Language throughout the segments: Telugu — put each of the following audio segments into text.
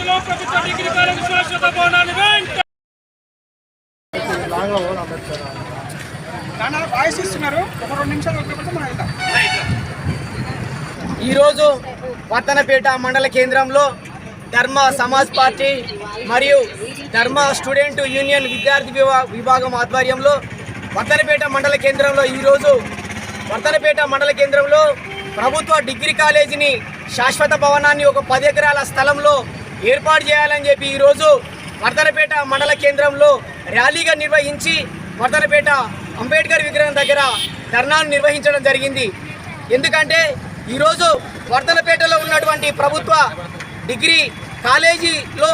వనపర్తిలో ప్రభుత్వ డిగ్రీ కాలేజీ శాశ్వత భవనాన్ని ఈరోజు వర్ధనపేట మండల కేంద్రంలో ధర్మ సమాజ్ పార్టీ మరియు ధర్మ స్టూడెంట్ యూనియన్ విద్యార్థి విభాగం ఆధ్వర్యంలో వర్ధనపేట మండల కేంద్రంలో ప్రభుత్వ డిగ్రీ కాలేజీని శాశ్వత భవనాన్ని ఒక 10 ఎకరాల స్థలంలో ఏర్పాటు చేయాలని చెప్పి ఈరోజు వర్ధనపేట మండల కేంద్రంలో ర్యాలీగా నిర్వహించి వర్ధనపేట అంబేద్కర్ విగ్రహం దగ్గర ధర్నాను నిర్వహించడం జరిగింది. ఎందుకంటే ఈరోజు వర్ధనపేటలో ఉన్నటువంటి ప్రభుత్వ డిగ్రీ కాలేజీలో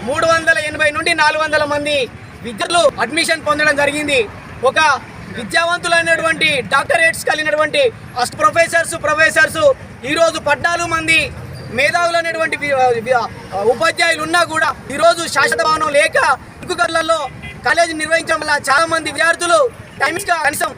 380 నుండి 400 మంది విద్యార్థులు అడ్మిషన్ పొందడం జరిగింది. ఒక విద్యావంతులైనటువంటి డాక్టరేట్స్ కలిగినటువంటి ప్రొఫెసర్స్ ఈరోజు 14 మంది మేధావులైనటువంటి ఉపాధ్యాయులు ఉన్నా కూడా ఈరోజు శాశ్వత భవనం లేక ఇరుకుగర్లలో కాలేజీ నిర్వహించడం వల్ల చాలా మంది విద్యార్థులు టైమ్స్గా కనీసం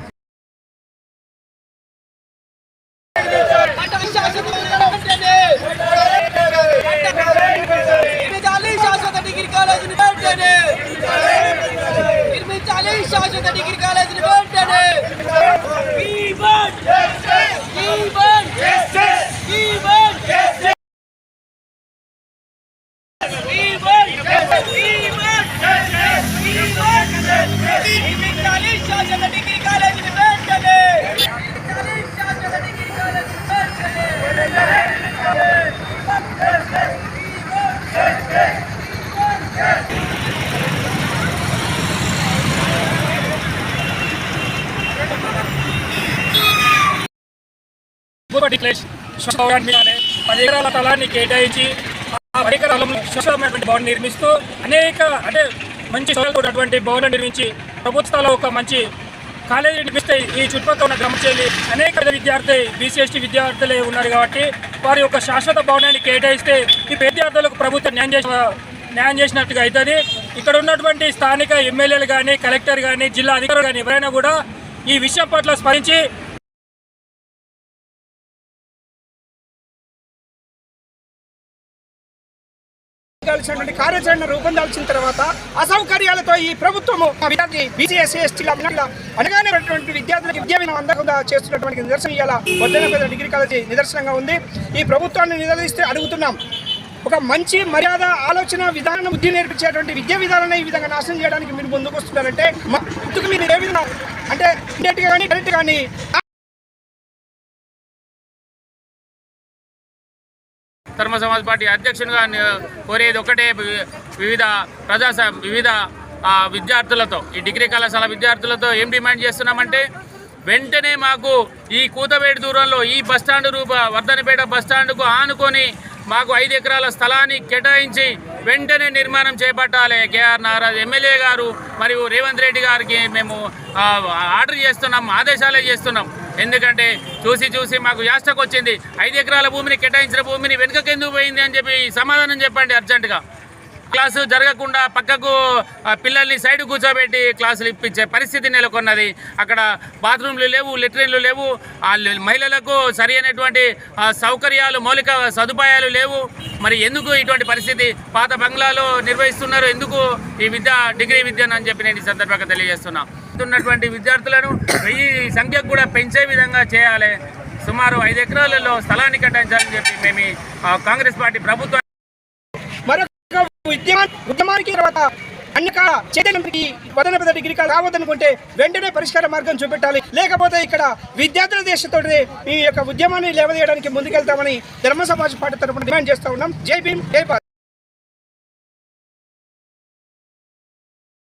భవనాన్ని 10 ఎకరాల స్థలాన్ని కేటాయించి ఆ 10 ఎకరాలను శాశ్వతమైనటువంటి భవనం నిర్మిస్తూ అనేక మంచి సౌకర్యాలటువంటి భవనం నిర్మించి ప్రభుత్వంలో ఒక మంచి కాలేజీ నిర్మిస్తే ఈ చుట్టుపక్కల ఉన్న గ్రామచేలి అనేక విద్యార్థి BCST విద్యార్థులే ఉన్నారు కాబట్టి వారి యొక్క శాశ్వత భవనాన్ని కేటాయిస్తే ఈ విద్యార్థులకు ప్రభుత్వం న్యాయం చేసినట్టుగా అవుతుంది. ఇక్కడ ఉన్నటువంటి స్థానిక ఎమ్మెల్యేలు కానీ కలెక్టర్ కానీ జిల్లా అధికారులు కానీ ఎవరైనా కూడా ఈ విషయం పట్ల స్మరించి కార్యాచరణ రూపొందాల్సిన తర్వాత అసౌకర్యాలతో ఈ ప్రభుత్వము విద్యార్థి BCST అనగానేటువంటి విద్యార్థులకు విద్యా విధానం అందకుండా చేస్తున్నటువంటి నిదర్శనం ఇవాళ వర్ధనపేట డిగ్రీ కాలేజీ నిదర్శనంగా ఉంది. ఈ ప్రభుత్వాన్ని నిలదీస్తే అడుగుతున్నాం, ఒక మంచి మర్యాద ఆలోచన విధానం బుద్ధి నేర్పించేటువంటి విద్యా విధానాన్ని ఈ విధంగా నాశనం చేయడానికి మీరు ముందుకు వస్తున్నారంటే మీరు ఏ విధంగా అంటే ఇండైరెక్ట్ కానీ డైరెక్ట్ కానీ ధర్మ సమాజ్ పార్టీ అధ్యక్షునిగా కోరేది ఒకటే, వివిధ విద్యార్థులతో ఈ డిగ్రీ కళాశాల విద్యార్థులతో ఏం డిమాండ్ చేస్తున్నామంటే వెంటనే మాకు ఈ కూతవేడి దూరంలో ఈ బస్టాండ్ వర్ధనపేట బస్టాండ్కు ఆనుకొని మాకు 5 ఎకరాల స్థలాన్ని కేటాయించి వెంటనే నిర్మాణం చేపట్టాలి. కేఆర్ నాగరాజ్ ఎమ్మెల్యే గారు మరియు రేవంత్ రెడ్డి గారికి మేము ఆర్డర్ చేస్తున్నాం, ఆదేశాలే చేస్తున్నాం. ఎందుకంటే చూసి మాకు యాస్టకు వచ్చింది. 5 ఎకరాల భూమిని కేటాయించిన భూమిని వెనుకకెందుకు పోయింది అని చెప్పి సమాధానం చెప్పండి అర్జెంటుగా. క్లాసు జరగకుండా పక్కకు పిల్లల్ని సైడ్ కూర్చోబెట్టి క్లాసులు ఇప్పించే పరిస్థితి నెలకొన్నది. అక్కడ బాత్రూమ్లు లేవు, లెట్రిన్లు లేవు, మహిళలకు సరి అయినటువంటి సౌకర్యాలు మౌలిక సదుపాయాలు లేవు. మరి ఎందుకు ఇటువంటి పరిస్థితి? పాత బంగ్లాలో నిర్వహిస్తున్నారు, ఎందుకు ఈ డిగ్రీ విద్యను అని చెప్పి నేను ఈ సందర్భంగా తెలియజేస్తున్నా. ఉన్నటువంటి విద్యార్థులను 1000 సంఖ్యకు కూడా పెంచే విధంగా చేయాలి. సుమారు 5 ఎకరాలలో స్థలాన్ని కేటాయించాలని చెప్పి మేము కాంగ్రెస్ పార్టీ ప్రభుత్వం ఉద్యమానికి తర్వాత అన్ని చైతన్యానికి వర్ధనపేట డిగ్రీ రావద్దనుకుంటే వెంటనే పరిష్కార మార్గం చూపెట్టాలి. లేకపోతే ఇక్కడ విద్యార్థుల దేశంతో ఈ యొక్క ఉద్యమాన్ని లేవదీయడానికి ముందుకెళ్తామని ధర్మ సమాజ్ పార్టీ తరఫున డిమాండ్ చేస్తా ఉన్నాం. జై భీమ్, జై భారత్.